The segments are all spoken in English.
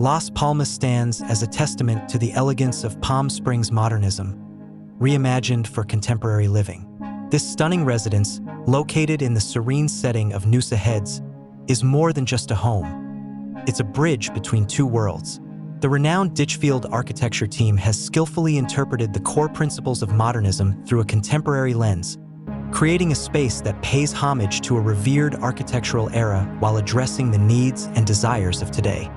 Las Palmas stands as a testament to the elegance of Palm Springs modernism, reimagined for contemporary living. This stunning residence, located in the serene setting of Noosa Heads, is more than just a home. It's a bridge between two worlds. The renowned Ditchfield architecture team has skillfully interpreted the core principles of modernism through a contemporary lens, creating a space that pays homage to a revered architectural era while addressing the needs and desires of today.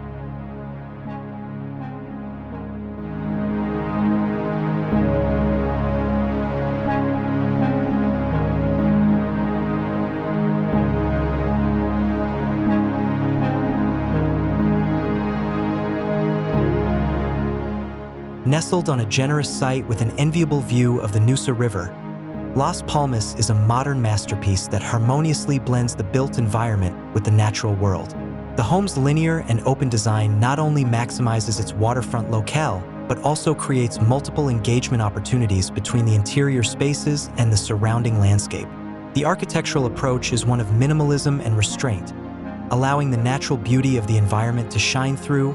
Nestled on a generous site with an enviable view of the Noosa River, Las Palmas is a modern masterpiece that harmoniously blends the built environment with the natural world. The home's linear and open design not only maximizes its waterfront locale, but also creates multiple engagement opportunities between the interior spaces and the surrounding landscape. The architectural approach is one of minimalism and restraint, allowing the natural beauty of the environment to shine through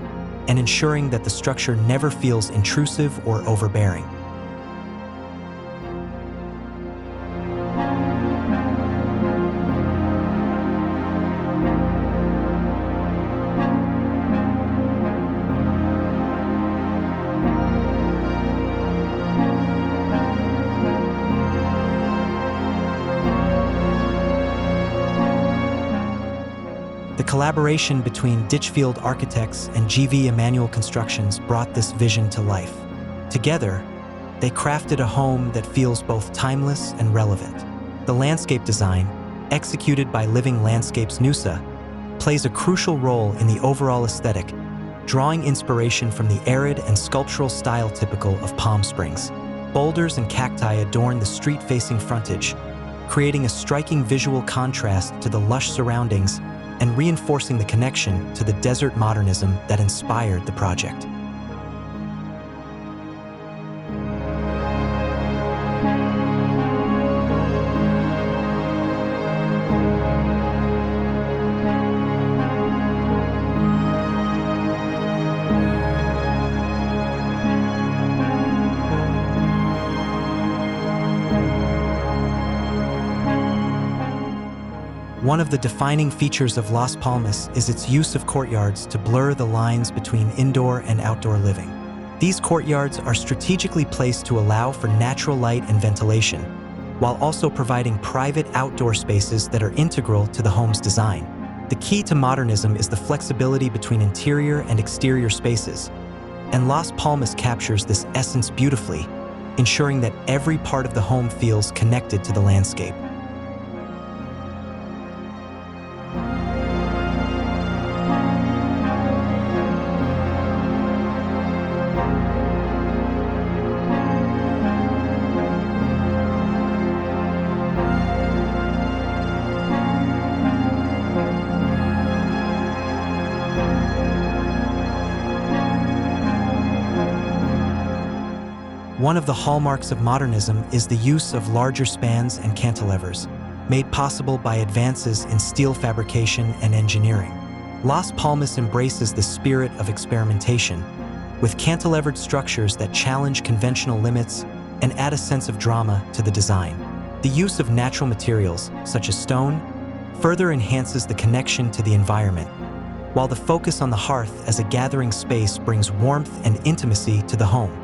and ensuring that the structure never feels intrusive or overbearing. The collaboration between Ditchfield Architects and Emanuel Constructions brought this vision to life. Together, they crafted a home that feels both timeless and relevant. The landscape design, executed by Living Landscapes Noosa, plays a crucial role in the overall aesthetic, drawing inspiration from the arid and sculptural style typical of Palm Springs. Boulders and cacti adorn the street-facing frontage, creating a striking visual contrast to the lush surroundings and reinforcing the connection to the desert modernism that inspired the project. One of the defining features of Las Palmas is its use of courtyards to blur the lines between indoor and outdoor living. These courtyards are strategically placed to allow for natural light and ventilation, while also providing private outdoor spaces that are integral to the home's design. The key to modernism is the flexibility between interior and exterior spaces, and Las Palmas captures this essence beautifully, ensuring that every part of the home feels connected to the landscape. One of the hallmarks of modernism is the use of larger spans and cantilevers, made possible by advances in steel fabrication and engineering. Las Palmas embraces the spirit of experimentation, with cantilevered structures that challenge conventional limits and add a sense of drama to the design. The use of natural materials, such as stone, further enhances the connection to the environment, while the focus on the hearth as a gathering space brings warmth and intimacy to the home.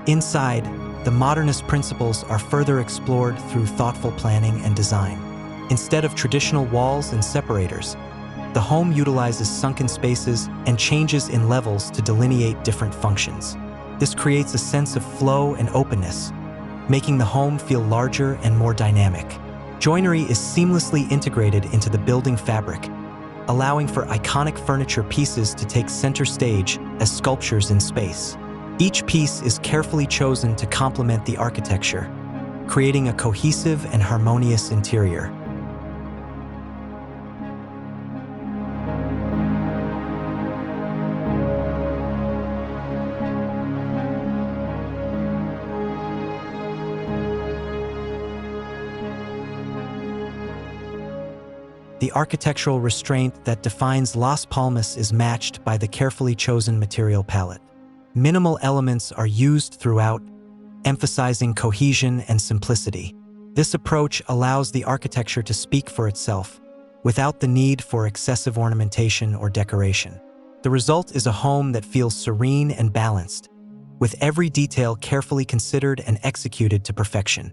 Inside, the modernist principles are further explored through thoughtful planning and design. Instead of traditional walls and separators, the home utilizes sunken spaces and changes in levels to delineate different functions. This creates a sense of flow and openness, making the home feel larger and more dynamic. Joinery is seamlessly integrated into the building fabric, allowing for iconic furniture pieces to take center stage as sculptures in space. Each piece is carefully chosen to complement the architecture, creating a cohesive and harmonious interior. The architectural restraint that defines Las Palmas is matched by the carefully chosen material palette. Minimal elements are used throughout, emphasizing cohesion and simplicity. This approach allows the architecture to speak for itself, without the need for excessive ornamentation or decoration. The result is a home that feels serene and balanced, with every detail carefully considered and executed to perfection.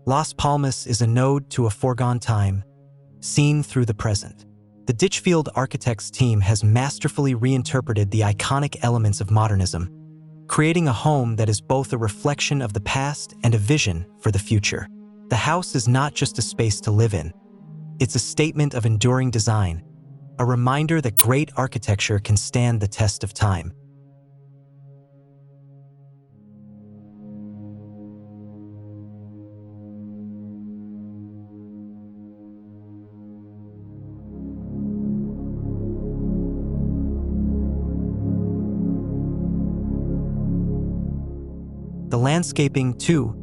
Las Palmas is a node to a foregone time, seen through the present. The Ditchfield Architects team has masterfully reinterpreted the iconic elements of modernism, creating a home that is both a reflection of the past and a vision for the future. The house is not just a space to live in. It's a statement of enduring design, a reminder that great architecture can stand the test of time. The landscaping, too,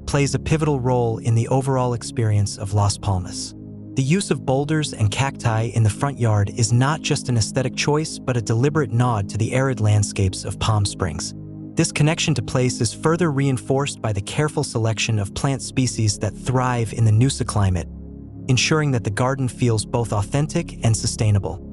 plays a pivotal role in the overall experience of Las Palmas. The use of boulders and cacti in the front yard is not just an aesthetic choice, but a deliberate nod to the arid landscapes of Palm Springs. This connection to place is further reinforced by the careful selection of plant species that thrive in the Noosa climate, ensuring that the garden feels both authentic and sustainable.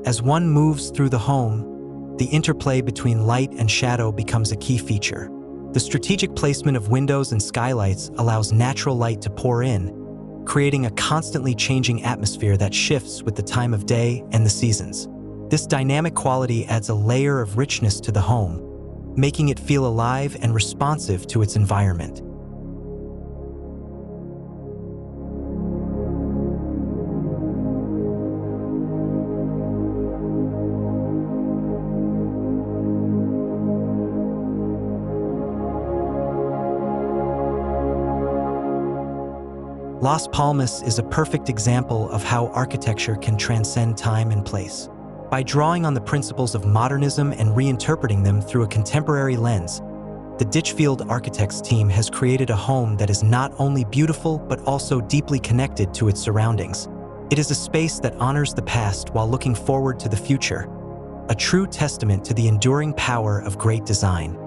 As one moves through the home, the interplay between light and shadow becomes a key feature. The strategic placement of windows and skylights allows natural light to pour in, creating a constantly changing atmosphere that shifts with the time of day and the seasons. This dynamic quality adds a layer of richness to the home, making it feel alive and responsive to its environment. Las Palmas is a perfect example of how architecture can transcend time and place. By drawing on the principles of modernism and reinterpreting them through a contemporary lens, the Ditchfield Architects team has created a home that is not only beautiful but also deeply connected to its surroundings. It is a space that honors the past while looking forward to the future, a true testament to the enduring power of great design.